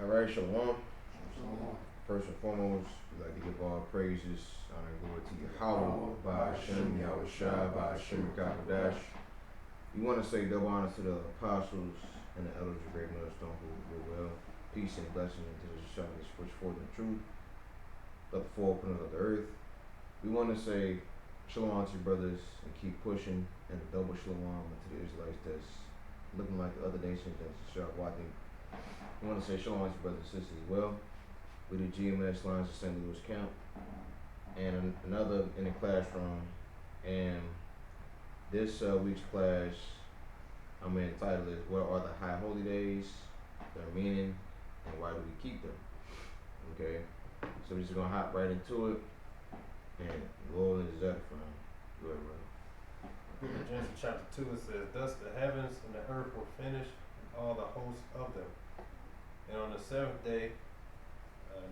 Alright, Shalom. Shalom. First and foremost, we'd like to give all praises, honor, and glory to Yahweh, by Hashem, Yahweh Shai, by Hashem, Kakadash. We want to say double honor to the apostles and the elders of Great Millstone who were well. Peace and blessing into the Shah that push forth the truth, the four corners of the earth. We want to say Shalom to your brothers and keep pushing, and a double Shalom to the Israelites that's looking like the other nations that's Shah Wati. We want to say Shalom to your brothers and sisters as well. We do GMS lines of St. Louis Camp, and another in the classroom. And this week's class, I'm going to entitle it, What are the High Holy Days, their meaning, and why do we keep them? Okay, so we're just going to hop right into it, and Lord is that from whoever. Genesis chapter 2, it says, Thus the heavens and the earth were finished, and all the hosts of them. And on the seventh day,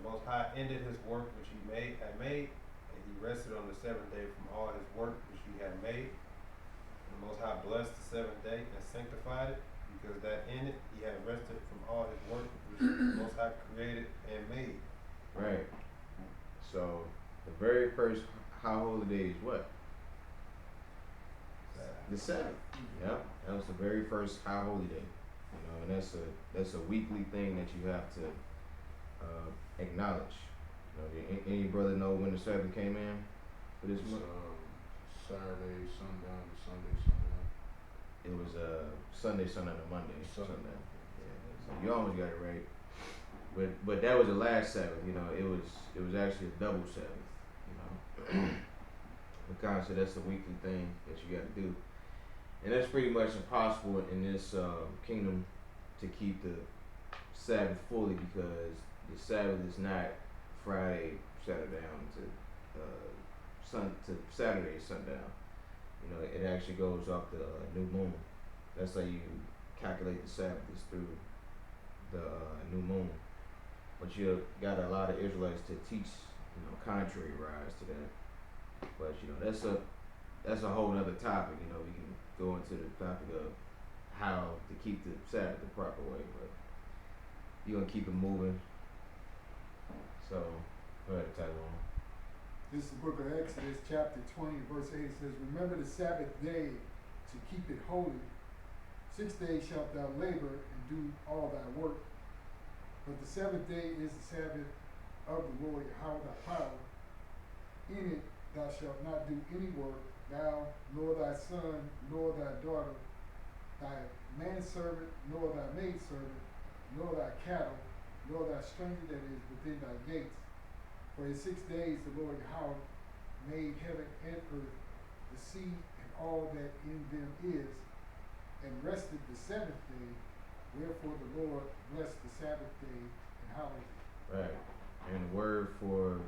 Most High ended his work which he had made, and he rested on the seventh day from all his work which he had made. And the Most High blessed the seventh day and sanctified it, because that in it he had rested from all his work which the Most High created and made. Right. So the very first high holy day is what? The Sabbath. Yeah, that was the very first high holy day. You know, and that's a weekly thing that you have to acknowledge. You know, any brother know when the Sabbath came in for this month? Saturday, sundown to Sunday, sundown. It was Sunday, sundown to Monday, sundown. Yeah, so you almost got it right. But that was the last Sabbath. You know, it was actually a double Sabbath. You know, because so that's a weekly thing that you got to do, and that's pretty much impossible in this kingdom to keep the Sabbath fully, because the Sabbath is not Friday down to Saturday sundown. You know, it actually goes off the new moon. That's how you calculate the Sabbath, is through the new moon. But you got a lot of Israelites to teach, you know, contrary rise to that. But you know, that's a whole other topic. You know, we can go into the topic of how to keep the Sabbath the proper way, but you're gonna keep it moving. So go ahead, Tyrone. This is the book of Exodus, chapter 20, verse 8. It says, Remember the Sabbath day to keep it holy. 6 days shalt thou labor and do all thy work. But the seventh day is the Sabbath of the Lord Yahweh thy power. In it thou shalt not do any work, thou, nor thy son, nor thy daughter, thy manservant, nor thy maidservant, nor thy cattle, nor thy stranger that is within thy gates. For in 6 days the Lord Yahweh made heaven and earth, the sea, and all that in them is, and rested the seventh day. Wherefore the Lord blessed the Sabbath day and hallowed it. Right. And the word for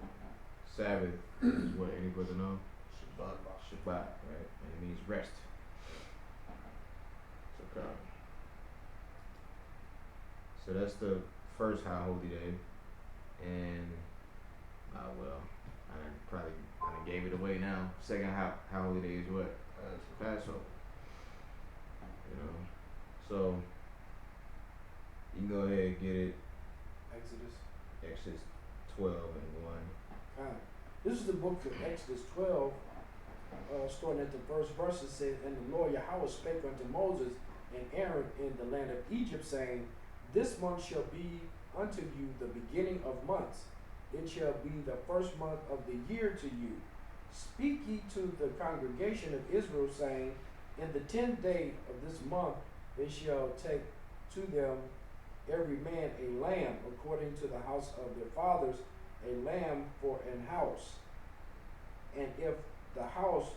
Sabbath is what, any brother know? Shabbat. Shabbat, right? And it means rest. So that's the first high holy day. And well, I gave it away now. Second high holy day is what? Passover. You know. So you can go ahead and get it. Exodus 12 and 1. This is the book of Exodus 12, starting at the first verse. It says, And the Lord Yahweh spake unto Moses and Aaron in the land of Egypt, saying, This month shall be unto you the beginning of months. It shall be the first month of the year to you. Speak ye to the congregation of Israel, saying, In the 10th day of this month they shall take to them every man a lamb according to the house of their fathers, a lamb for an house. And if the house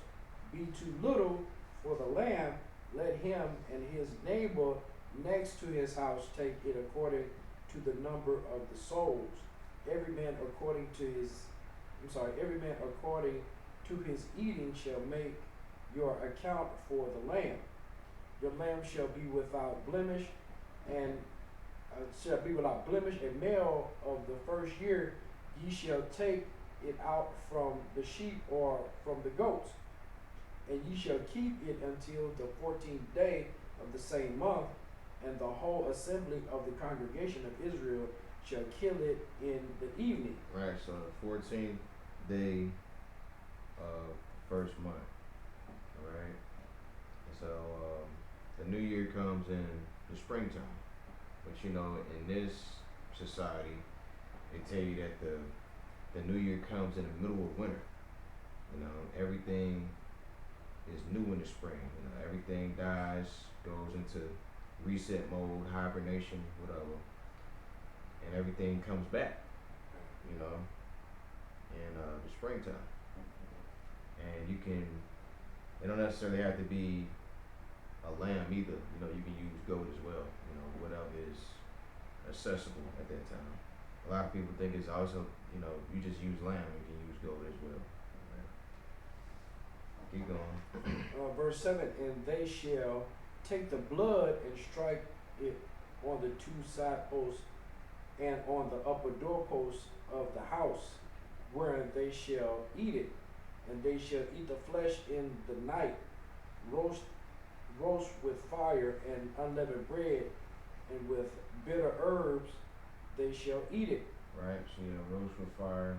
be too little for the lamb, let him and his neighbor next to his house take it according to the number of the souls. Every man according to his eating shall make your account for the lamb. Your lamb shall be without blemish, and a male of the first year. Ye shall take it out from the sheep or from the goats, and ye shall keep it until the 14th day of the same month, and the whole assembly of the congregation of Israel shall kill it in the evening. Right, so the 14th day of first month. Alright? So the new year comes in the springtime. But you know, in this society, they tell you that the new year comes in the middle of winter. You know, everything is new in the spring. You know, everything dies, goes into reset mode, hibernation, whatever, and everything comes back. You know, in the springtime, and you can. It don't necessarily have to be a lamb either. You know, you can use goat as well. You know, whatever is accessible at that time. A lot of people think it's also, you know, you just use lamb, you can use goat as well. Right. Keep going. Verse 7, and they shall take the blood and strike it on the two side posts and on the upper doorposts of the house, wherein they shall eat it. And they shall eat the flesh in the night, roast with fire and unleavened bread, and with bitter herbs they shall eat it. Right, so you know, roast with fire,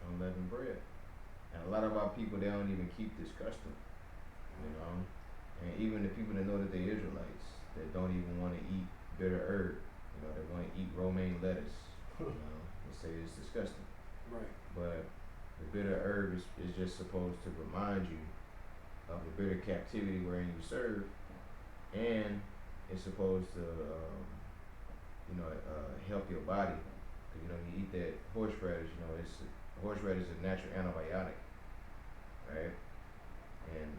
unleavened bread. And a lot of our people, they don't even keep this custom, you know. And even the people that know that they're Israelites, that don't even want to eat bitter herb, you know, they want to eat romaine lettuce, you know, they say it's disgusting. Right. But the bitter herb is just supposed to remind you of the bitter captivity wherein you serve, and it's supposed to, help your body. Cause you know, you eat that horseradish, you know, horseradish is a natural antibiotic, right? And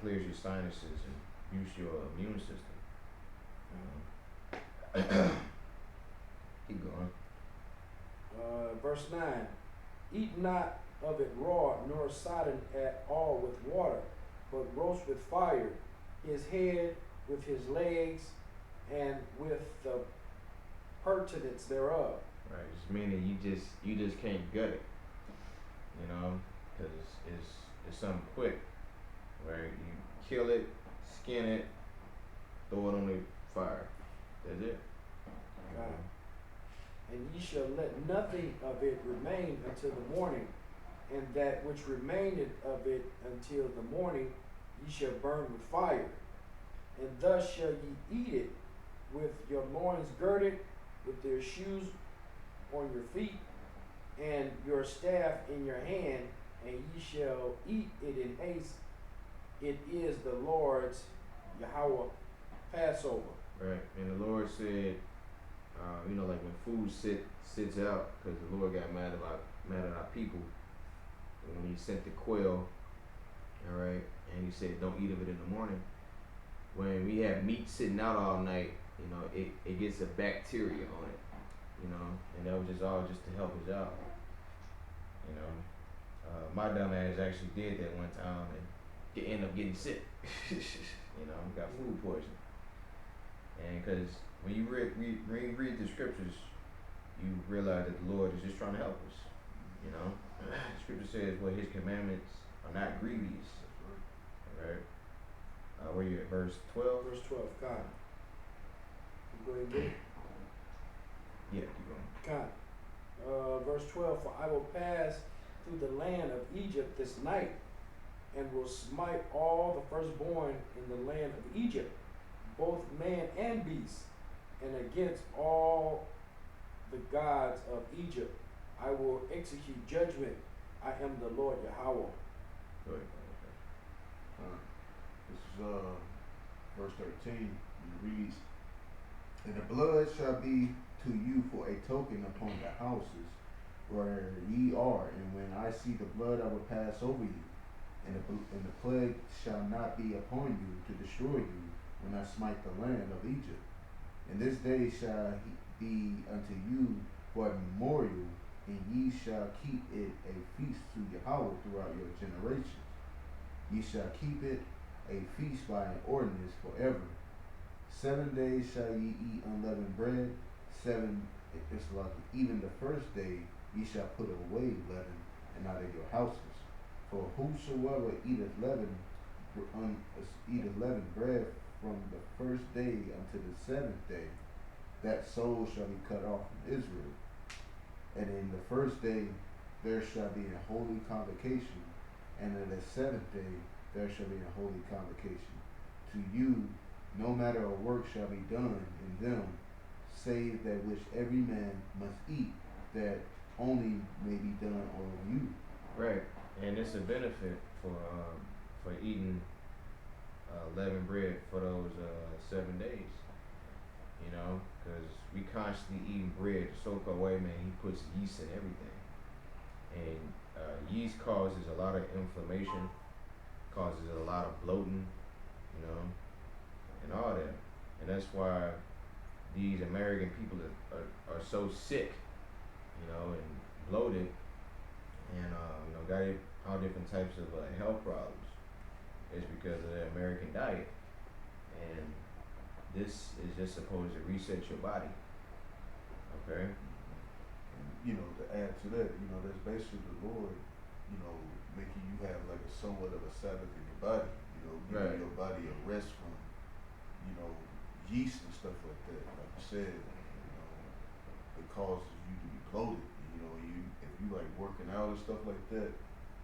clears your sinuses and boosts your immune system. Keep going. Verse 9, eat not of it raw, nor sodden at all with water, but roast with fire, his head with his legs, and with the pertinence thereof. Right, just meaning you just can't gut it, you know, cause it's something quick, right? You kill it, skin it, throw it on the fire. That's it. God. And ye shall let nothing of it remain until the morning, and that which remaineth of it until the morning ye shall burn with fire. And thus shall ye eat it, with your loins girded, with your shoes on your feet, and your staff in your hand, and ye shall eat it in haste. It is the Lord's Yahweh Passover. Right, and the Lord said, like when food sits out, because the Lord got mad at our people when He sent the quail. All right, and He said, don't eat of it in the morning. When we have meat sitting out all night, you know, it gets a bacteria on it, you know, and that was just to help us out, you know. My dumb ass actually did that one time and ended up getting sick, you know, got food poisoning. And because when you read the scriptures, you realize that the Lord is just trying to help us, you know. The scripture says, well, His commandments are not grievous, right? Where you at, verse 12? Verse 12, God. Go ahead and get it. Yeah, keep going. God. Verse 12, for I will pass through the land of Egypt this night, and will smite all the firstborn in the land of Egypt, both man and beast, and against all the gods of Egypt I will execute judgment. I am the Lord Yahweh. Go ahead. This is verse 13. It reads, and the blood shall be to you for a token upon the houses where ye are, and when I see the blood I will pass over you, and the plague shall not be upon you to destroy you when I smite the land of Egypt. And this day shall be unto you for a memorial, and ye shall keep it a feast to Yahweh throughout your generations. Ye shall keep it a feast by an ordinance forever. 7 days shall ye eat unleavened bread. Even the first day ye shall put away leaven, and out of your houses. For whosoever eateth leavened bread from the first day unto the 7th day, that soul shall be cut off from Israel. And in the first day there shall be a holy convocation, and in the seventh day there shall be a holy convocation. To you no matter of work shall be done in them, save that which every man must eat, that only may be done on you. Right, and it's a benefit for eating leavened bread for those 7 days. You know, because we constantly eating bread. The so-called white man, he puts yeast in everything, and yeast causes a lot of inflammation, causes a lot of bloating, you know, and all that. And that's why these American people are so sick, you know, and bloated, and you know, got all different types of health problems. It's because of the American diet, and this is just supposed to reset your body. Okay. And, you know, to add to that, you know, that's basically the Lord, you know, making you have like a somewhat of a Sabbath in your body, you know, giving Right. your body a rest from, you know, yeast and stuff like that. Like you said, you know, it causes you to be bloated. You know, if you like working out and stuff like that,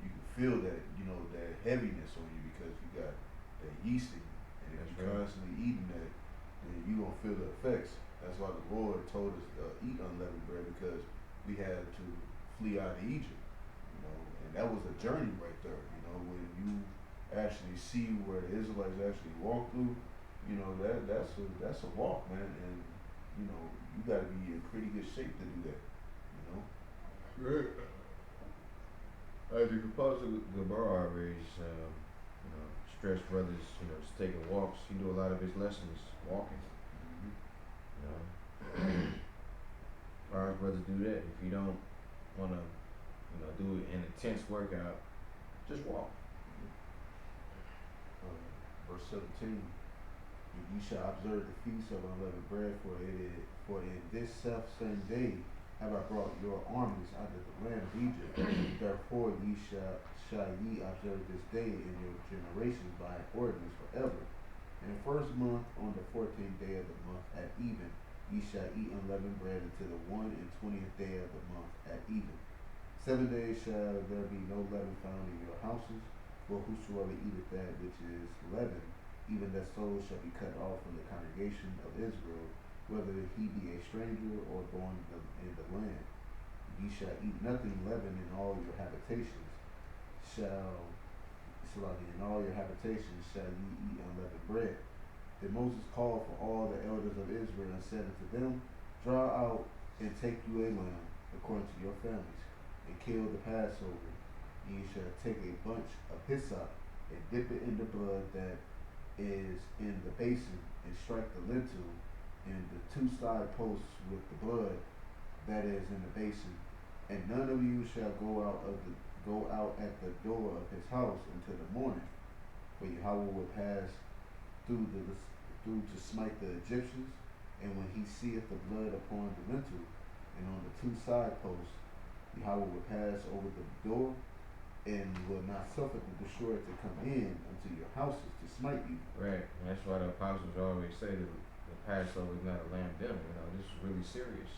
you can feel that, you know, that heaviness on you because you got that yeast in you. And if That's you're right. constantly eating that, then you gonna feel the effects. That's why the Lord told us to eat unleavened bread, because we had to flee out of Egypt, you know, and that was a journey right there. You know, when you actually see where the Israelites actually walked through, you know, that's a walk, man, and you know, you got to be in pretty good shape to do that, you know. Right. As the Apostle Gabar always, you know, stressed brothers, you know, just taking walks. He do a lot of his lessons walking. You know, our brothers do that. If you don't want to, you know, do an intense workout, just walk. Verse 17. And ye shall observe the feast of unleavened bread, for in this self same day have I brought your armies out of the land of Egypt. Therefore shall ye observe this day in your generations by an ordinance forever. In the first month, on the 14th day of the month at even, ye shall eat unleavened bread until the 21st day of the month at even. 7 days shall there be no leaven found in your houses, for whosoever eateth that which is leavened, even that soul shall be cut off from the congregation of Israel, whether he be a stranger or born in the land. Ye shall eat nothing leavened in all your habitations. In all your habitations shall ye eat unleavened bread. Then Moses called for all the elders of Israel and said unto them, draw out and take you a lamb according to your families, and kill the Passover. Ye shall take a bunch of hyssop and dip it in the blood that is in the basin, and strike the lintel and the 2 side posts with the blood that is in the basin. And none of you shall go out at the door of his house until the morning, for Yahweh will pass through to smite the Egyptians. And when he seeth the blood upon the lintel and on the 2 side posts, Yahweh will pass over the door, and will not suffer the destroyer to come in unto your houses to smite you. Right. And that's why the apostles always say that the Passover is not a lamb dinner. You know, this is really serious.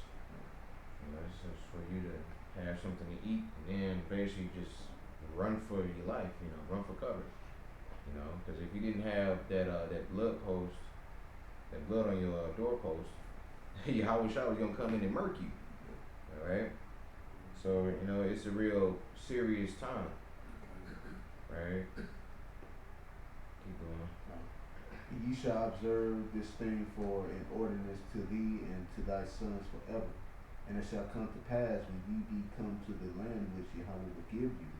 You know, it's just for you to have something to eat and then basically just run for your life. You know, run for cover. You know, because if you didn't have that blood post, that blood on your doorpost, Yahweh Shah was gonna come in and murk you. All right. So you know, it's a real serious time. Right. Keep going. Ye shall observe this thing for an ordinance to thee and to thy sons forever. And it shall come to pass, when ye be come to the land which Yahweh will give you,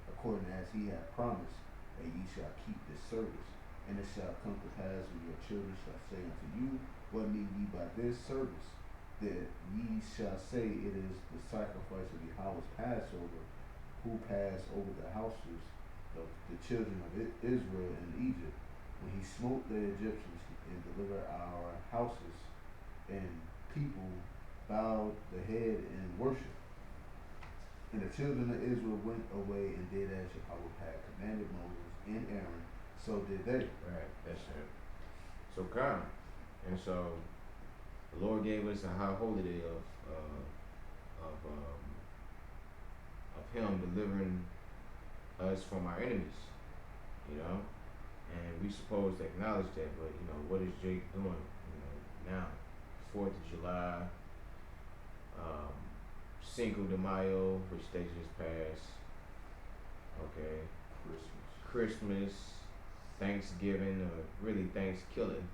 according as he hath promised, that ye shall keep this service. And it shall come to pass, when your children shall say unto you, what mean ye by this service? That ye shall say, it is the sacrifice of Yahweh's Passover, who passed over the houses of the children of Israel in Egypt, when he smote the Egyptians and delivered our houses, and people bowed the head in worship. And the children of Israel went away and did as Yahweh had commanded Moses and Aaron, so did they. Right, that's it. So come, and so the Lord gave us a high holy day of him delivering us from our enemies, you know, and we supposed to acknowledge that. But you know, what is Jake doing? You know, now, 4th of July, Cinco de Mayo, which they just passed. Okay, Christmas, Thanksgiving, or really Thanksgiving.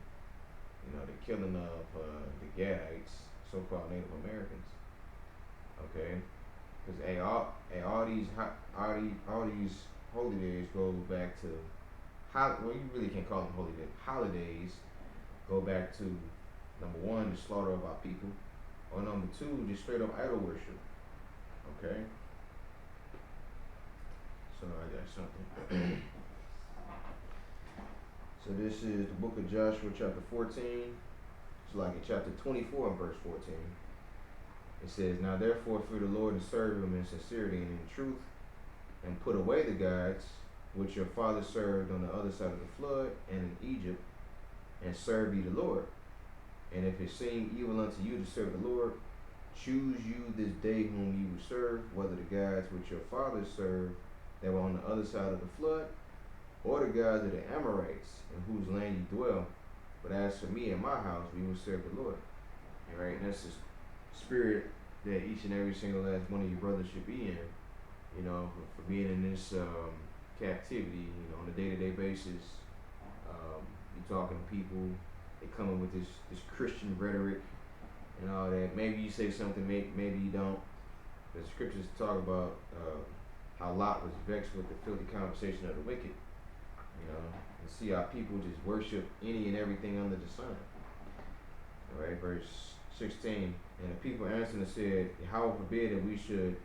You know, the killing of the Gadites, so-called Native Americans. Okay, because all these holidays go back to well, you really can't call them holidays. Go back to number one, the slaughter of our people, or number two, just straight up idol worship. Okay, so I got something. So this is the book of Joshua, chapter 14. It's like in chapter 24 and verse 14. It says, "Now therefore fear the Lord and serve him in sincerity and in truth, and put away the gods which your fathers served on the other side of the flood and in Egypt, and serve ye the Lord. And if it seem evil unto you to serve the Lord, choose you this day whom ye will serve, whether the gods which your fathers served that were on the other side of the flood, or the gods of the Amorites, in whose land ye dwell. But as for me and my house, we will serve the Lord." All right, and that's the spirit that each and every single last one of your brothers should be in. You know, for being in this captivity, you know, on a day-to-day basis. You talking to people, they coming with this Christian rhetoric and all that. Maybe you say something, maybe you don't. The scriptures talk about how Lot was vexed with the filthy conversation of the wicked. You know, and see how people just worship any and everything under the sun. All right, verse 16. "And the people answered and said, Yahweh forbid that we should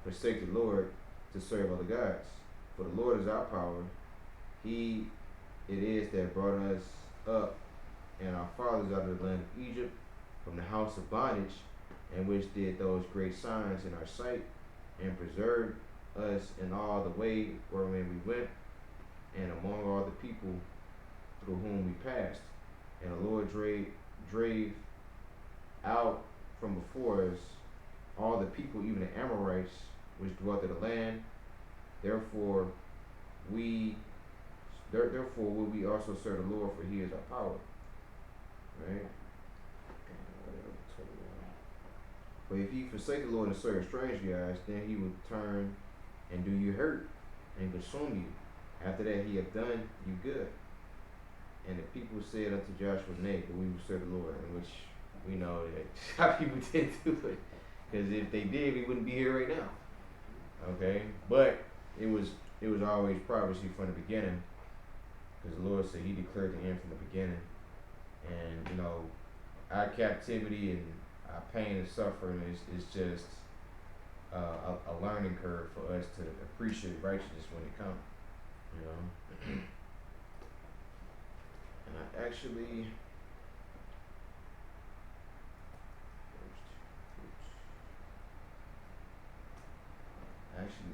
forsake the Lord to serve other gods. For the Lord is our power. He it is that brought us up and our fathers out of the land of Egypt from the house of bondage, and which did those great signs in our sight, and preserved us in all the way wherein we went, and among all the people through whom we passed. And the Lord drave out from before us all the people, even the Amorites, which dwelt in the land. Therefore will we also serve the Lord, for he is our power." Right? "But if ye forsake the Lord and serve strange gods, then he will turn and do you hurt and consume you. After that he hath done you good. And the people said unto Joshua, Nay, but we will serve the Lord," in which we know that how people did do it. Because if they did, we wouldn't be here right now. Okay? But it was always prophecy from the beginning. Because the Lord said he declared the end from the beginning. And, you know, our captivity and our pain and suffering is just a learning curve for us to appreciate righteousness when it comes. You know? And I actually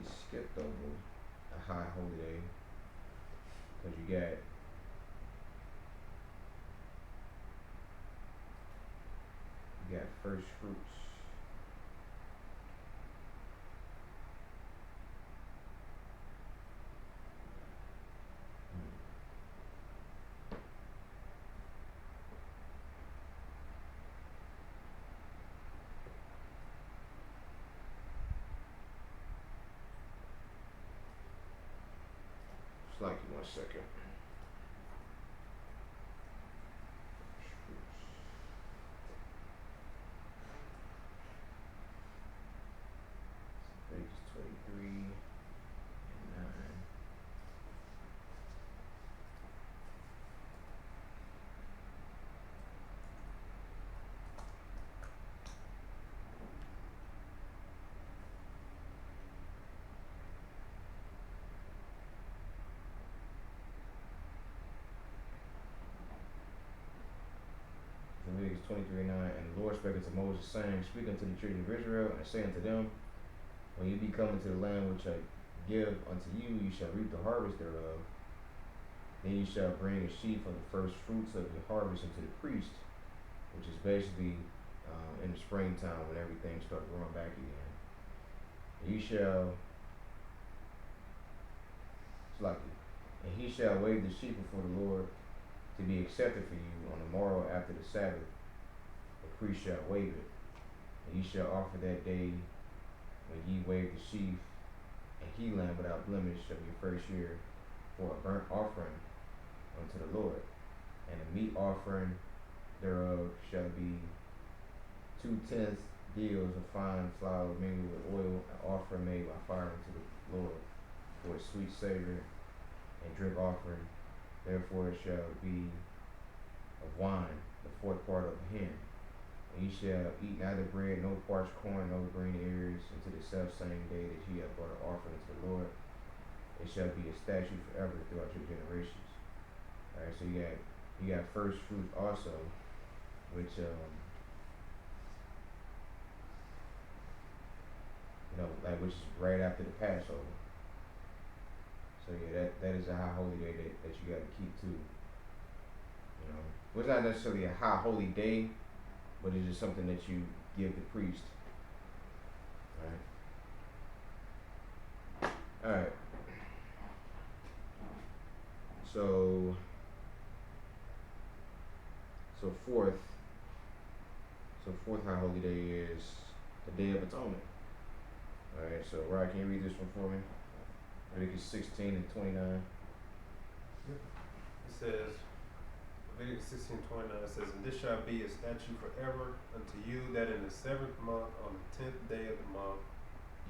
skipped over a high holy day, because you got first fruits. Just like you 1 second. Pages 23 and 9. Leviticus 23:9, "And the Lord spake unto Moses, saying, Speak unto the children of Israel, and say unto them, When you be coming to the land which I give unto you, you shall reap the harvest thereof. Then you shall bring a sheaf of the first fruits of your harvest unto the priest," which is basically in the springtime when everything starts growing back again. Ye shall, it's like, and he shall wave the sheep before the Lord to be accepted for you on the morrow after the Sabbath. The priest shall wave it, and ye shall offer that day when ye wave the sheaf, and he lamb without blemish of your first year for a burnt offering unto the Lord. And the meat offering thereof shall be 2/10 deals of fine flour mingled with oil, an offering made by fire unto the Lord for a sweet savor and drink offering. Therefore it shall be of wine, the fourth part of a hin. And ye shall eat neither bread, no parched corn, no green ears, until the selfsame day that ye have brought an offering to the Lord. It shall be a statute forever throughout your generations. Alright, so you got first fruits also, which like which is right after the Passover. So yeah, that is a high holy day that you gotta keep too. Well, it's not necessarily a high holy day, but it's just something that you give the priest. Alright. So fourth high holy day is the Day of Atonement. Alright, so Rod, can you read this one for me? Leviticus 16 and 29. It says, Leviticus 16:29 says, and this shall be a statute forever unto you, that in the 7th month, on the 10th day of the month,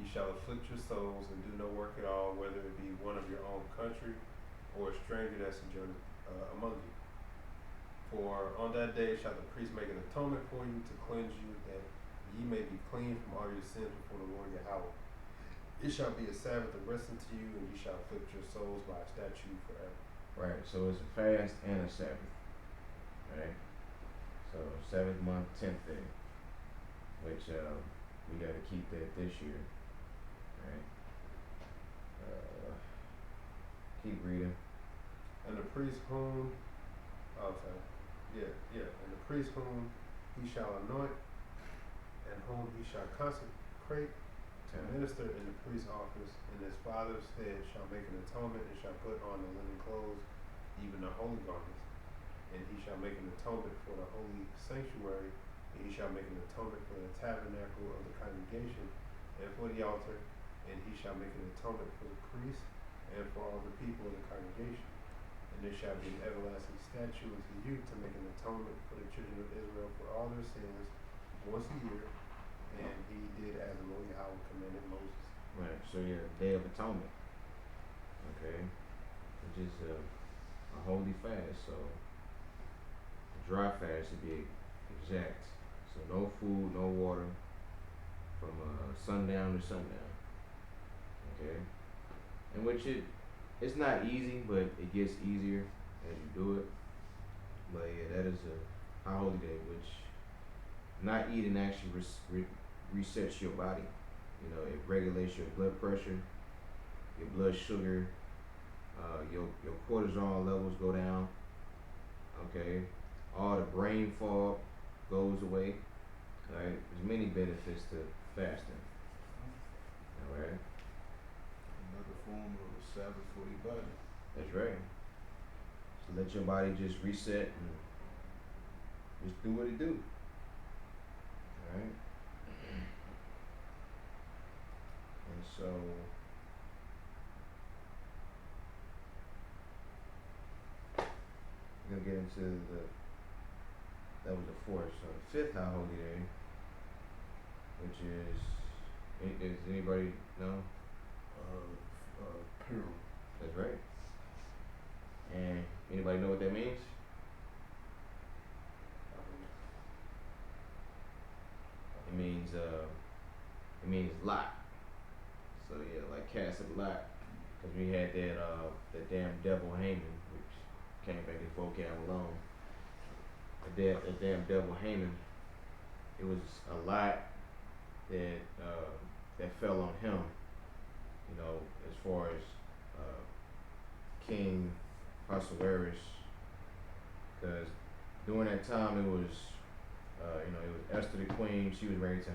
ye shall afflict your souls and do no work at all, whether it be one of your own country or a stranger that sojourneth among you. For on that day shall the priest make an atonement for you to cleanse you, that ye may be clean from all your sins before the Lord Yahweh. It shall be a Sabbath of rest unto you, and ye shall afflict your souls by a statute forever. Right, so it's a fast and a Sabbath. Right? So 7th month, 10th day. Which we gotta keep that this year. Right? Keep reading. And the priest whom and the priest whom he shall anoint and whom he shall consecrate to minister in the priest's office in his father's head shall make an atonement and shall put on the linen clothes, even the holy garments. And he shall make an atonement for the holy sanctuary, and he shall make an atonement for the tabernacle of the congregation and for the altar, and he shall make an atonement for the priest and for all the people of the congregation. And there shall be an everlasting statute unto you to make an atonement for the children of Israel for all their sins once a year. And he did as the Lord Yahweh commanded Moses. Right, so yeah, Day of Atonement. Okay, which is a holy fast, so a dry fast to be exact. So no food, no water from sundown to sundown. Okay, and which it's not easy, but it gets easier as you do it. But yeah, that is a high holy day, which not eating actually resets your body. It regulates your blood pressure, your blood sugar, your cortisol levels go down. Okay, all the brain fog goes away. Right, there's many benefits to fasting. All right. Another form of a Sabbath for your body. That's right. So let your body just reset and just do what it do. All right. And so we're gonna get into that was the fourth. So the 5th high holy day, which does anybody know? Purim. That's right. And anybody know what that means? It means lot. So yeah, like cast a lot. Cause we had that damn devil Haman, which came back in vocab alone. The damn devil Haman. It was a lot that fell on him. As far as King Ahasuerus, because during that time it was Esther the queen. She was married to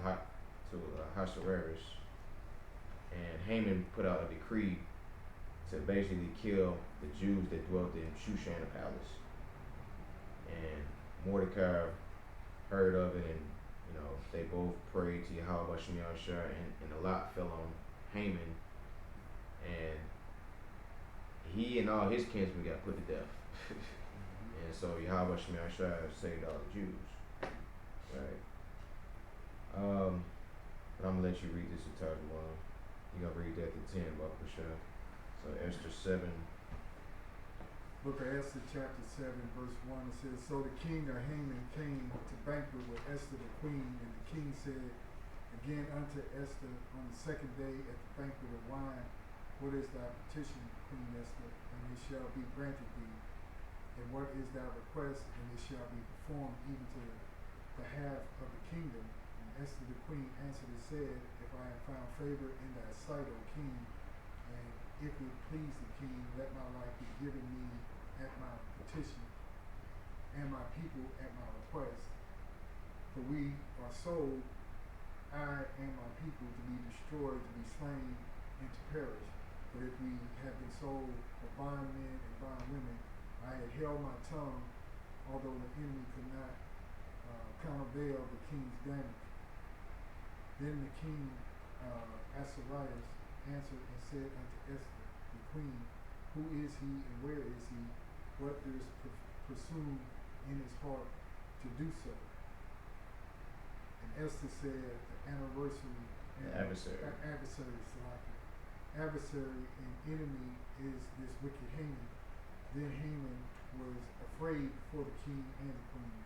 Ahasuerus, and Haman put out a decree to basically kill the Jews that dwelt in Shushan Palace. And Mordecai heard of it, and they both prayed to Yahweh Shem Yahshua, and a lot fell on Haman, and he and all his kinsmen got put to death. And so Yahweh Shem Yahshua saved all the Jews. Right. But I'm gonna let you read this entire one. You're gonna read that to 10, Baruch Hashem. So Esther 7. Book of Esther, chapter 7, verse 1, it says, So the king of Haman came to banquet with Esther the queen, and the king said again unto Esther on the second day at the banquet of wine, What is thy petition, Queen Esther? And it shall be granted thee. And what is thy request? And it shall be performed even to the half of the kingdom. And Esther the queen answered and said, If I have found favor in thy sight, O king, and if it please the king, let my life be given me at my petition, and my people at my request. For we are sold, I and my people, to be destroyed, to be slain, and to perish. But if we have been sold for bondmen and bondwomen, I had held my tongue, although the enemy could not countervail the king's damage. Then the king Ahasuerus answered and said unto Esther, the queen, Who is he and where is he? What is pursued in his heart to do so? And Esther said, Adversary and enemy is this wicked Haman. Then Haman was afraid for the king and the queen.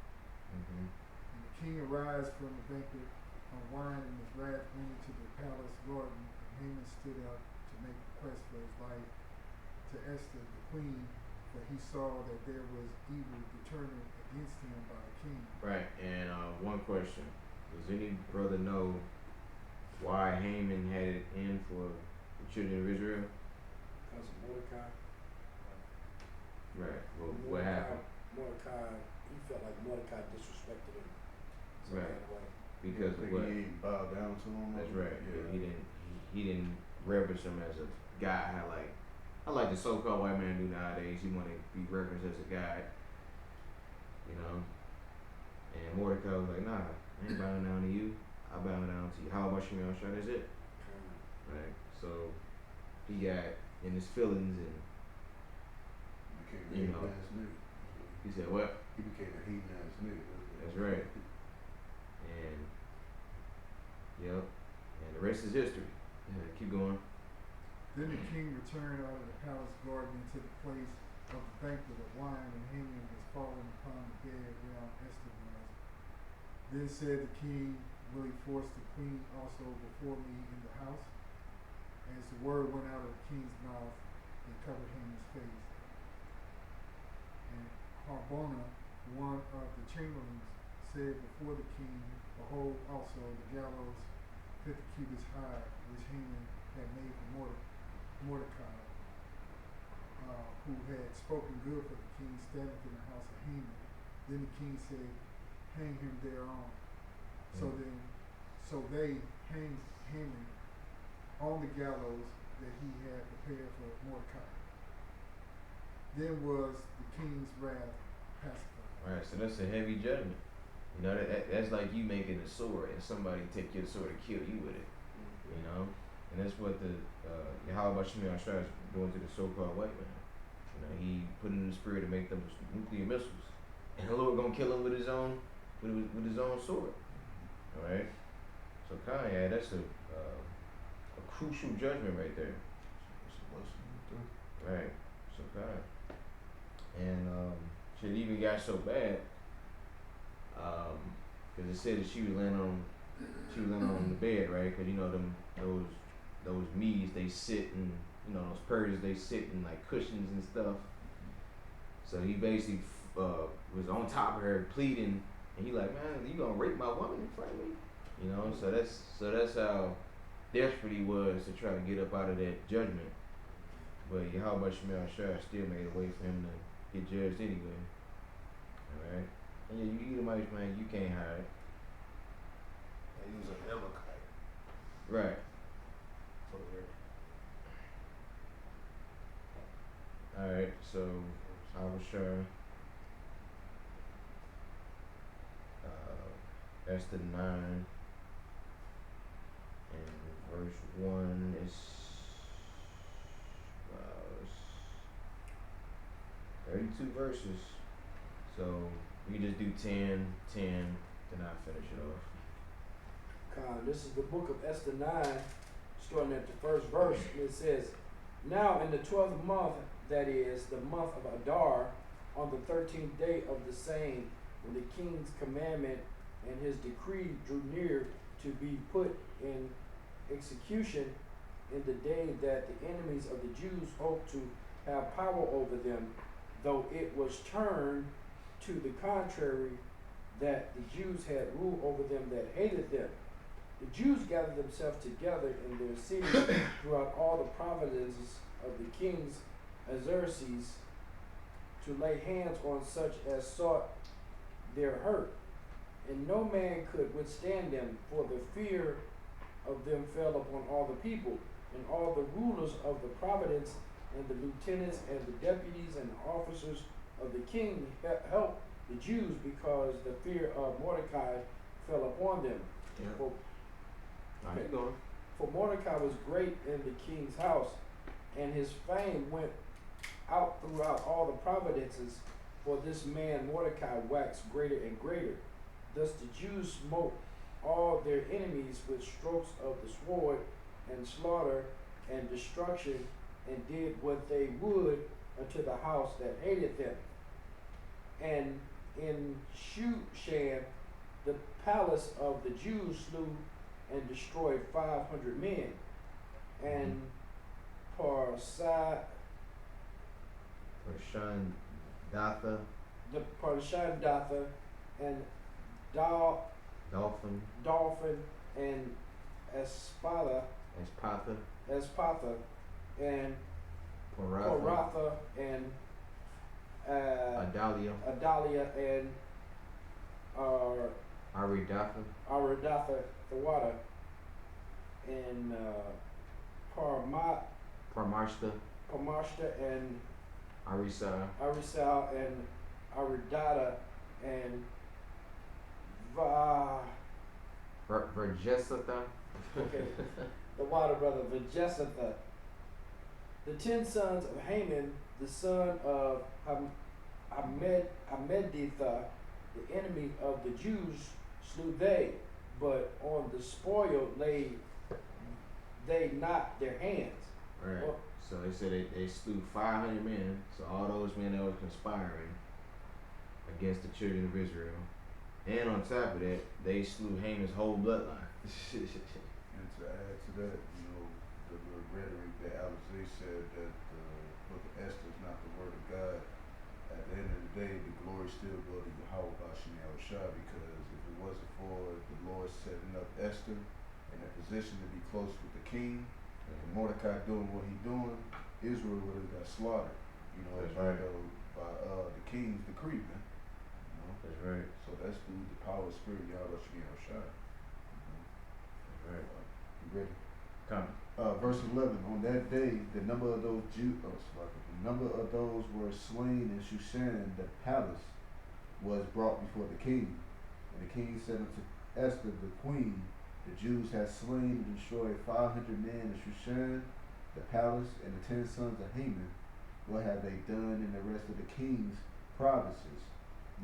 Mm-hmm. And the king arose from the banquet of wine, and his wrath went into the palace garden. And Haman stood up to make request for his life to Esther the queen, for he saw that there was evil determined against him by the king. Right, and one question. Does any brother know why Haman had it in for the children of Israel? Because of Mordecai. Right, well, what happened? Mordecai, he felt like Mordecai disrespected him. So Right. that way. Because of what? He ain't bowed down to him. That's right. Yeah. He didn't reverence him as a guy. I like the so-called white man do nowadays. He want to be reverenced as a guy, And Mordecai was like, Nah, I ain't bowing down to you. I bow down to you. How about you, Yahshua? That's it. Right. So he got in his feelings, and Became a You heathen know. ass nigga. he said, "What?" He became a heathen ass nigga. That's right. And yep. And the rest is history. Yeah, keep going. Then the king returned out of the palace garden into the place of the banquet of wine, and Haman was fallen upon the bed whereon Esther was. Then said the king, Will he force the queen also before me in the house? As the word went out of the king's mouth, and covered Haman's face. And Harbona, one of the chamberlains, said before the king, Behold also the gallows 50 cubits high, which Haman had made for Mordecai, who had spoken good for the king, standeth in the house of Haman. Then the king said, Hang him thereon. So they hanged Haman on the gallows that he had prepared for Mordecai. Then was the king's wrath pacified. Alright, so that's a heavy judgment. That's like you making a sword and somebody take your sword and kill you with it. And that's what the Yahweh Shem Yahshua is doing to the so-called white man. He put in the spirit to make them nuclear missiles, and the Lord gonna kill him with his own sword. All right. So Kanye, that's a crucial judgment right there. It's a lesson too. Right. So Kanye, and shit even got so bad, because it said that she was laying on the bed, right? Because those Medes, they sit in, those Persians, they sit in like cushions and stuff. So he basically was on top of her pleading, and he like, Man, you gonna rape my woman in front of me? So that's how desperate he was to try to get up out of that judgment. But Yahweh Shemel Shah still made a way for him to get judged anyway. Alright? And yeah, you Edomites, man, you can't hide. They use an Amalekite Right. for their so I was sure. Esther 9 and verse 1 is it's 32 verses. So we just do 10, 10, then I finish it off. This is the book of Esther 9, starting at the first verse, and it says, Now in the 12th month, that is, the month of Adar, on the 13th day of the same, when the king's commandment and his decree drew near to be put in execution, in the day that the enemies of the Jews hoped to have power over them, though it was turned to the contrary, that the Jews had rule over them that hated them. The Jews gathered themselves together in their cities throughout all the provinces of the kings Xerxes to lay hands on such as sought their hurt. And no man could withstand them, for the fear of them fell upon all the people, and all the rulers of the province, and the lieutenants, and the deputies, and the officers of the king helped the Jews, because the fear of Mordecai fell upon them. Yeah. For, Keep going. for Mordecai was great in the king's house, and his fame went out throughout all the provinces, for this man Mordecai waxed greater and greater. Thus the Jews smote all their enemies with strokes of the sword, and slaughter, and destruction, and did what they would unto the house that hated them. And in Shushan, the palace of the Jews, slew and destroyed 500 men. And Parshandatha, the Parshandatha, and Dolphin, and Espatha, and Poratha, and Adalia, and Aridatha, the water, and Parmashta, and Arisal, and Aridata, and Verjesatha. Okay, the water brother, Vajesatha. The 10 sons of Haman, the son of Hameditha, the enemy of the Jews, slew they, but on the spoil laid they not their hands. Right. Well, So they said they slew 500 men. So all those men that were conspiring against the children of Israel. And on top of that, they slew Haman's whole bloodline. And to add to that, the little rhetoric that Alizé said that the book of Esther is not the word of God. At the end of the day, the glory still go to Yahweh Bashim Yahushua, because if it wasn't for the Lord setting up Esther in a position to be close with the king, and Mordecai doing what he doing, Israel would have got slaughtered. That's right. By the king's decree, man. That's right. So that's through the power of spirit Yahweh Bashim Yahushua. That's right. You ready? Come. Verse 11. On that day, the number of those were slain in Shushan, the palace, was brought before the king. And the king said unto Esther, the queen, the Jews have slain and destroyed 500 men in Shushan, the palace, and the 10 sons of Haman. What have they done in the rest of the king's provinces?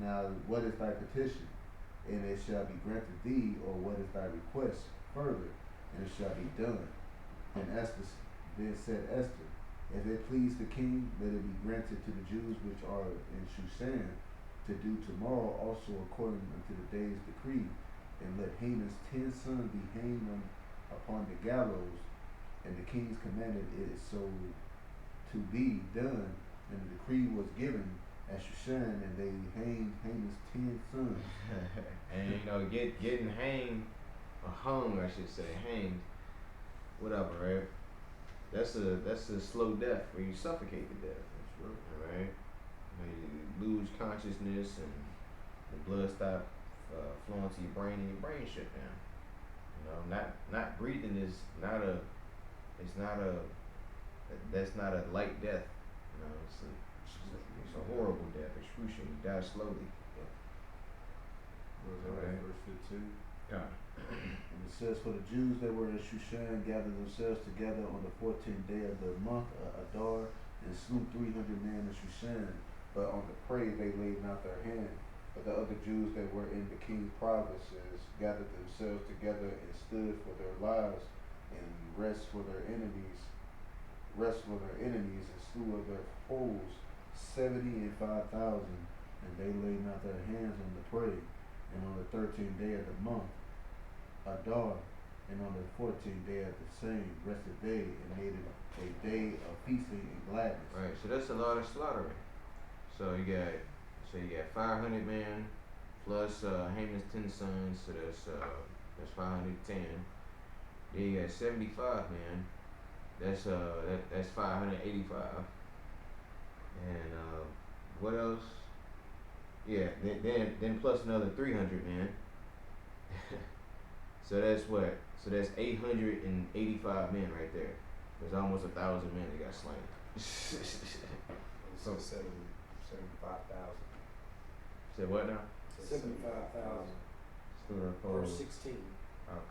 Now, what is thy petition? And it shall be granted thee, or what is thy request? Further, and it shall be done. And Esther then said Esther, if it please the king, let it be granted to the Jews which are in Shushan to do tomorrow also according unto the day's decree, and let Haman's 10 sons be hanged upon the gallows. And the king's commanded it so to be done, and the decree was given at Shushan, and they hanged Haman's 10 sons. And getting hanged, or hung, I should say, hanged, whatever, right? That's a slow death where you suffocate to death. That's right. Right? You lose consciousness and the blood stop flowing to your brain and your brain shut down. Not breathing is that's not a light death. It's It's a horrible death, excruciating. He died slowly. Okay. Verse 15. God. And it says, for the Jews that were in Shushan gathered themselves together on the 14th day of the month Adar, and slew 300 men in Shushan. But on the prey they laid not their hand. But the other Jews that were in the king's provinces gathered themselves together and stood for their lives, and rest for their enemies, and slew of their foes 75,000, and they laid not their hands on the prey. And on the 13th day of the month Adar, and on the 14th day of the same rested they, and made it a day of feasting and gladness. Right, so that's a lot of slaughtering. So you got 500 men plus Haman's 10 sons, so that's 510. Then you got 75 men. That's 585. And what else? Yeah, then plus another 300 men. So that's what? So that's 885 men right there. There's almost 1,000 men that got slain. So 75,000. Said what now? 75,000. Stood up Verse opposed. 16.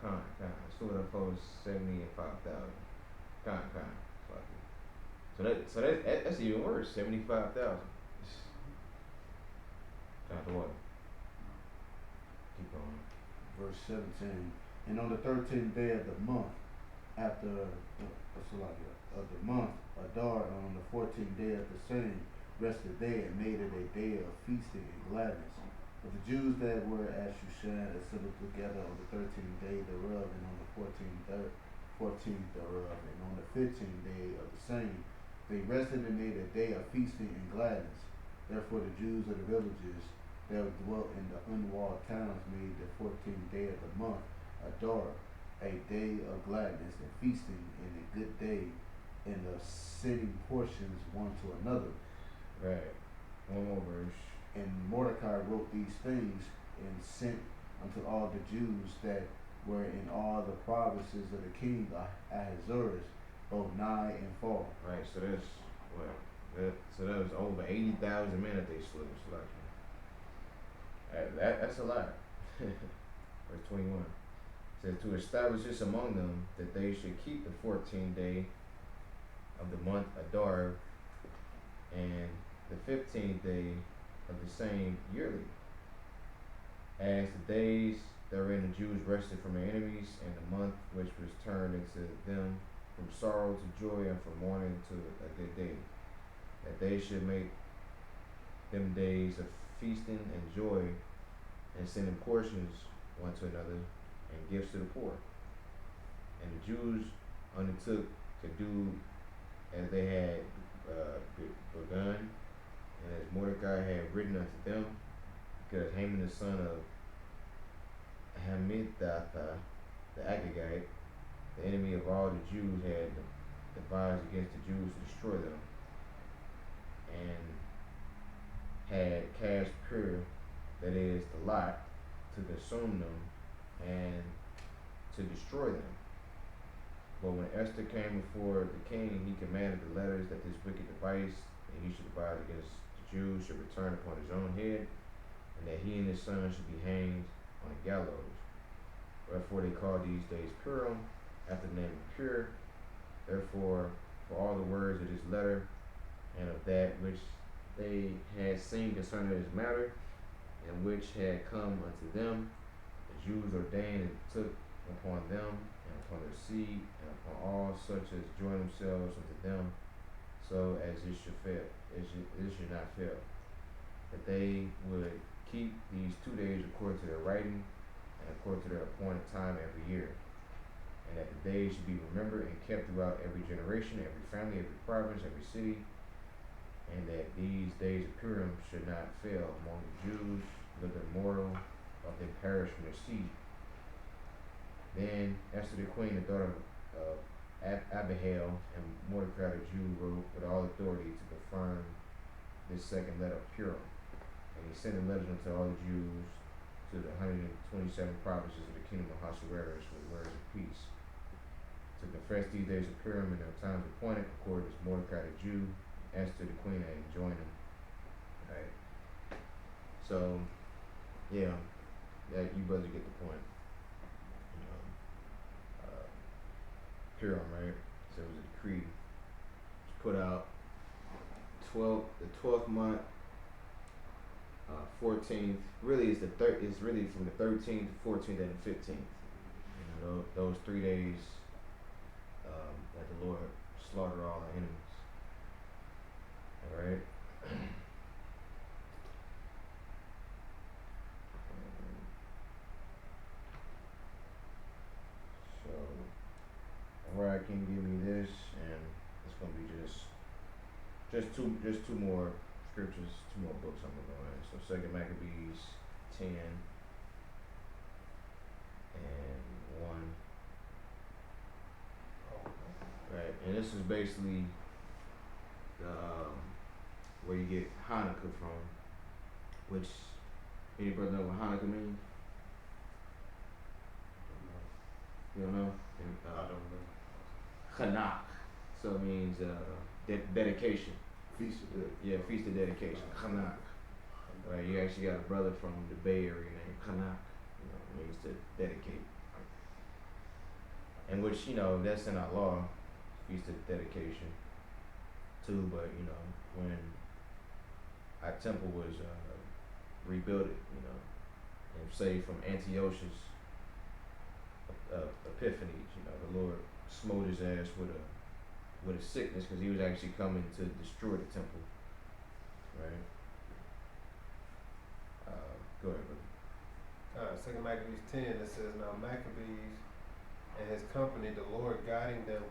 Con. Stood up opposed 75,000. Con. So that's even worse. 75,000. Count the water. Keep going. Verse 17. And on the 13th day of the month, after of the month Adar, and on the 14th day of the same, rested they, and made it a day of feasting and gladness. But the Jews that were at Shushan assembled together on the 13th day thereof, and on the 14th thereof, and on the 15th day of the same, they rested and made a day of feasting and gladness. Therefore the Jews of the villages that dwelt in the unwalled towns made the 14th day of the month Adar a day of gladness and feasting, and a good day, and of sending portions one to another. Right. One more verse. And Mordecai wrote these things and sent unto all the Jews that were in all the provinces of the king Ahasuerus, both nigh and far. Right. So that's what? So that was over 80,000 men that they slew. That's a lot. Verse 21. Says to establish this among them, that they should keep the 14th day of the month Adar, and the 15th day of the same yearly, as the days therein the Jews rested from their enemies, and the month which was turned into them from sorrow to joy, and from mourning to a good day, that they should make them days of feasting and joy, and sending portions one to another, and gifts to the poor. And the Jews undertook to do as they had begun, and as Mordecai had written unto them, because Haman the son of Hammedatha the Agagite, the enemy of all the Jews, had devised against the Jews to destroy them, and had cast Pur, that is the lot, to consume them and to destroy them. But when Esther came before the king, he commanded the letters that this wicked device that he should devise against the Jews should return upon his own head, and that he and his sons should be hanged on a gallows. Wherefore they called these days Purim, after the name of Pur. Therefore, for all the words of this letter, and of that which they had seen concerning this matter, and which had come unto them, the Jews ordained and took upon them, and upon their seed, and upon all such as join themselves unto them, so as it should not fail, that they would keep these 2 days according to their writing, and according to their appointed time every year, and that the days should be remembered and kept throughout every generation, every family, every province, every city, and that these days of Purim should not fail among the Jews, whether mortal, or they perish from their seed. Then Esther the queen, the daughter of Abihail, and Mordecai the Jew, wrote with all authority to confirm this second letter of Purim. And he sent the letters unto all the Jews to the 127 provinces of the kingdom of Ahasuerus with words of peace, to confess these days of Purim in their times appointed, according as Mordecai the Jew Esther the queen and join him. Right. So, yeah, that you brothers get the point. You know, Purim, right? So it was a decree. It's put out the 12th month, 14th. Really, it's really from the 13th, 14th, and the 15th. You know, those 3 days that the Lord slaughtered all our enemies. All right. So, Mariah can give me this, and it's gonna be just two more scriptures, two more books I'm gonna go in. So Second Maccabees 10 and 1. Right, and this is basically where you get Hanukkah from, which any brother know what Hanukkah means? You don't know? And, I don't know. Chanukah, so it means dedication. Feast of Day. Yeah, feast of dedication. Chanukah. Right, you actually got a brother from the Bay Area named Chanukah. You know, it means to dedicate. And which, you know, that's in our law, feast of dedication too, but you know, when our temple was rebuilt, you know, and saved from Antiochus Epiphanes, you know, the Lord smote his ass with a sickness because he was actually coming to destroy the temple. Right? Go ahead, brother. Second Maccabees 10, it says, Now Maccabees and his company, the Lord guiding them,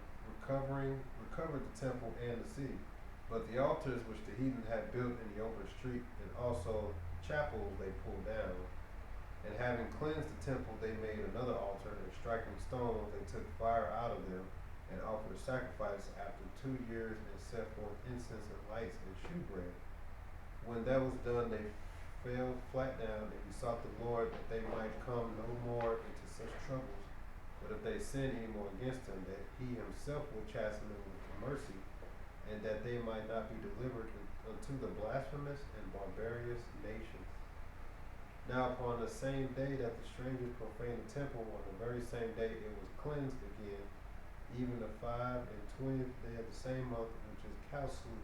recovered the temple and the city. But the altars which the heathen had built in the open street, and also chapels they pulled down. And having cleansed the temple, they made another altar, and striking stones, they took fire out of them, and offered a sacrifice after 2 years, and set forth incense and lights and shewbread. When that was done, they fell flat down and besought the Lord that they might come no more into such troubles. But if they sin any more against him, that he himself will chasten them with mercy, and that they might not be delivered unto the blasphemous and barbarous nations. Now upon the same day that the strangers profaned the temple, on the very same day it was cleansed again, even the 25th day of the same month, which is Caslu.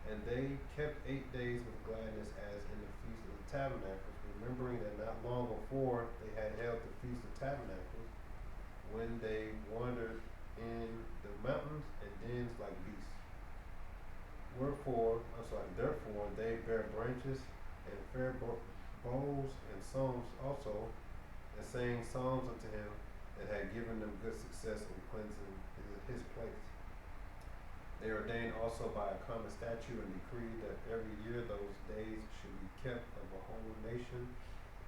And they kept 8 days with gladness as in the Feast of the Tabernacles, remembering that not long before they had held the Feast of Tabernacles, when they wandered in the mountains and dens like beasts. Therefore they bare branches and fair bowls and songs also, and sang psalms unto him that had given them good success in cleansing his place. They ordained also by a common statute and decreed that every year those days should be kept of the whole nation.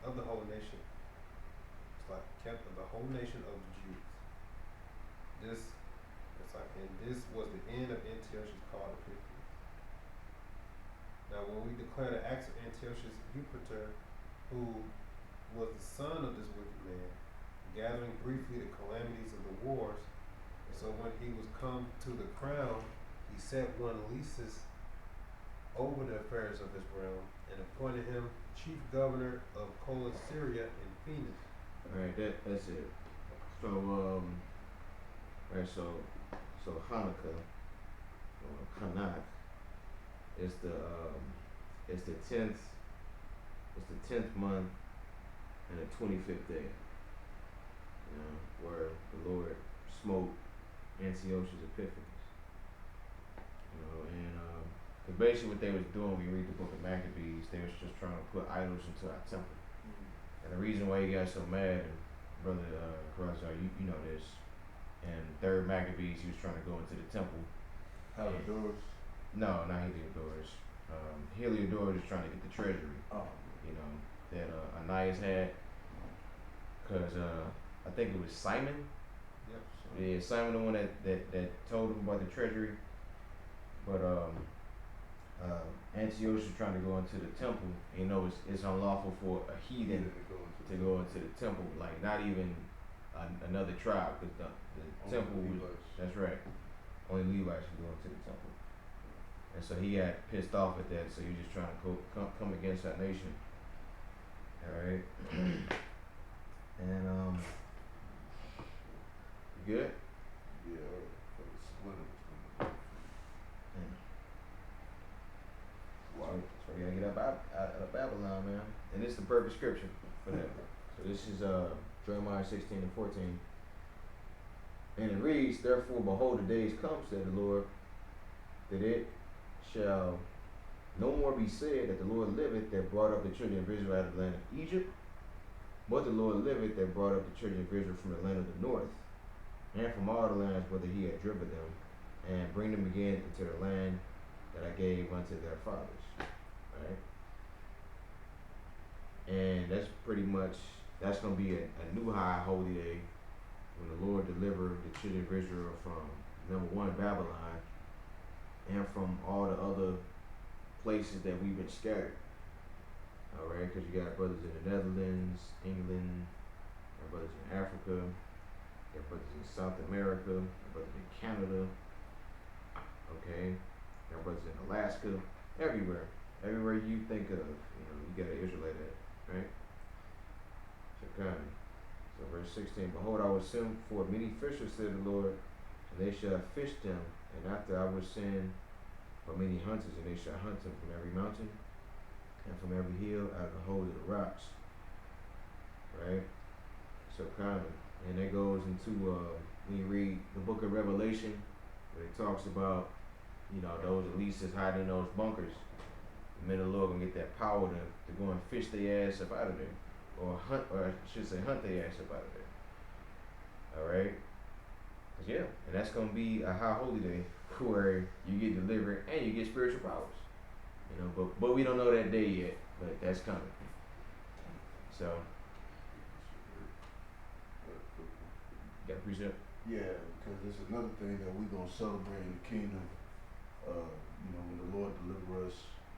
It's like kept of the whole nation of the Jews. This was the end of Antiochus called Epiphanes. Now when we declare the acts of Antiochus Eupator, who was the son of this wicked man, gathering briefly the calamities of the wars, and so when he was come to the crown, he set one Lysis over the affairs of his realm, and appointed him chief governor of Coele-Syria and Phoenix. Alright, that's it. So so Hanukkah, or Chanukah, it's the 10th month and the 25th day. You know, where the Lord smote Antiochus Epiphanes. You know, and cause basically what they was doing, when you read the book of Maccabees, they was just trying to put idols into our temple. And the reason why he got so mad, and brother Karazar, you know this, in 3rd Maccabees, he was trying to go into the temple. Heliodorus. No, not Heliodorus. Heliodorus was trying to get the treasury, Oh. you know, that Ananias had. Cause I think it was Simon. Yep. Yeah, Simon, the one that told him about the treasury. But Antiochus was trying to go into the temple. You know, it's unlawful for a heathen to go into the temple, like not even another tribe, because the temple was, that's right, only Levites can go into the temple. And so he got pissed off at that, so he was just trying to come against that nation. Alright? And, you good? Yeah, for the splinter. Yeah. Wow. So we gotta get out of Babylon, man. And it's the perfect scripture for that. So this is Jeremiah 16:14. And it reads, Therefore, behold, the days come, said the Lord, that it shall no more be said that the Lord liveth that brought up the children of Israel out of the land of Egypt, but the Lord liveth that brought up the children of Israel from the land of the north, and from all the lands whither he had driven them, and bring them again into the land that I gave unto their fathers. Right? And that's pretty much, that's going to be a new high holy day when the Lord delivered the children of Israel from, number one, Babylon, and from all the other places that we've been scattered. Alright, because you got brothers in the Netherlands, England, you got brothers in Africa, you got brothers in South America, you got brothers in Canada, okay, you got brothers in Alaska, everywhere. Everywhere you think of, you got an Israelite at, right? So God. So verse 16, Behold, I will send forth many fishers, said the Lord, and they shall fish them, and after I will send for many hunters, and they shall hunt them from every mountain, and from every hill, out of the holes of the rocks. Right? So kind of, and that goes into, when you read the book of Revelation, where it talks about, those elites hiding in those bunkers. The men of the Lord gonna get that power to go and fish their ass up out of there. Or hunt their ass up out of there. Alright? Yeah, and that's gonna be a high holy day where you get delivered and you get spiritual powers. But we don't know that day yet, but that's coming. So, got a precept? Yeah, because it's another thing that we're going to celebrate in the kingdom. When the Lord deliver us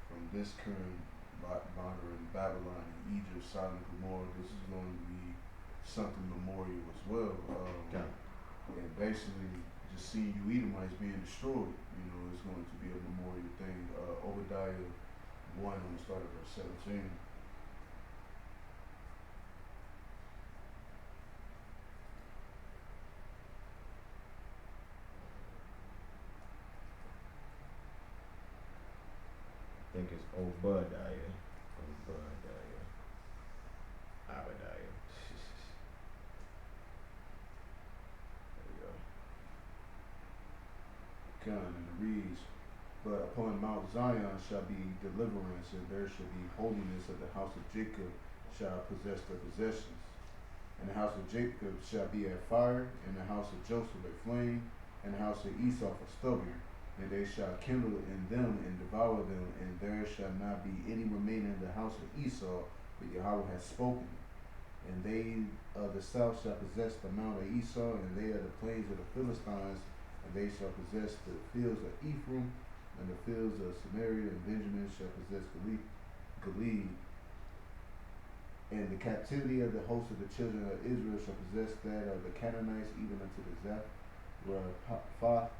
from this current bonder in Babylon and Egypt, Sodom and Gomorrah, this is going to be something memorial as well. And basically, just seeing you Edomites being destroyed, is going to be a memorial thing. Obadiah 1, I'm going to start at verse 17. I think it's Obadiah. Abadiah. There we go. And it reads, But upon Mount Zion shall be deliverance, and there shall be holiness, of the house of Jacob shall possess their possessions. And the house of Jacob shall be a fire, and the house of Joseph a flame, and the house of Esau a stubborn. And they shall kindle in them and devour them, and there shall not be any remaining in the house of Esau, but Yahweh has spoken. And they of the south shall possess the mount of Esau, and they of the plains of the Philistines, and they shall possess the fields of Ephraim, and the fields of Samaria, and Benjamin shall possess Gilead. And the captivity of the host of the children of Israel shall possess that of the Canaanites, even unto the Zaphath.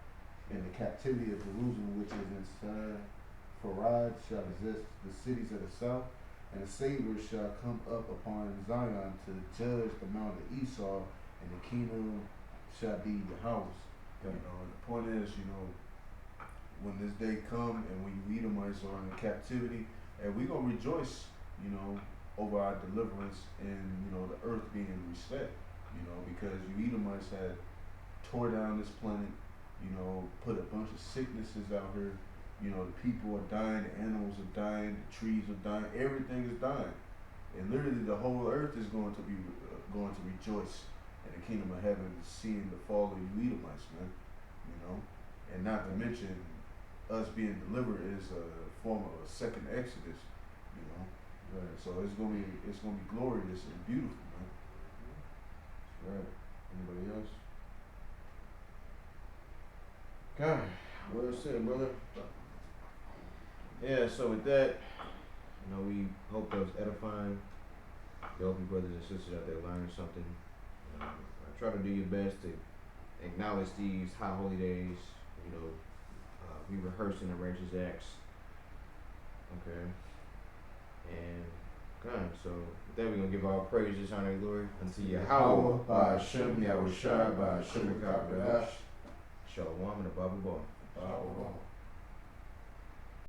And the captivity of Jerusalem, which is in Sepharad, shall possess the cities of the south. And the Savior shall come up upon Zion to judge the mount of Esau, and the kingdom shall be the house. And the point is, when this day come and when you Edomites are in captivity, and we're gonna rejoice, over our deliverance and the earth being reset, because you Edomites had tore down this planet, put a bunch of sicknesses out here. The people are dying, the animals are dying, the trees are dying, everything is dying, and literally the whole earth is going to rejoice in the kingdom of heaven, seeing the fall of you Edomites, man. And not to mention us being delivered is a form of a second Exodus, Right. So it's gonna be glorious and beautiful, man. Right. Anybody else? God, well said, brother. Yeah, so with that, we hope that was edifying. We hope you brothers and sisters out there learned something. Try to do your best to acknowledge these high holy days, we rehearsing the righteous acts. Okay. And God, so with that we're gonna give all praises, honor, and glory unto Yahweh, by Hashem, Yahushua, by Hashem, Shalom, and the Bible Bar. Shalom.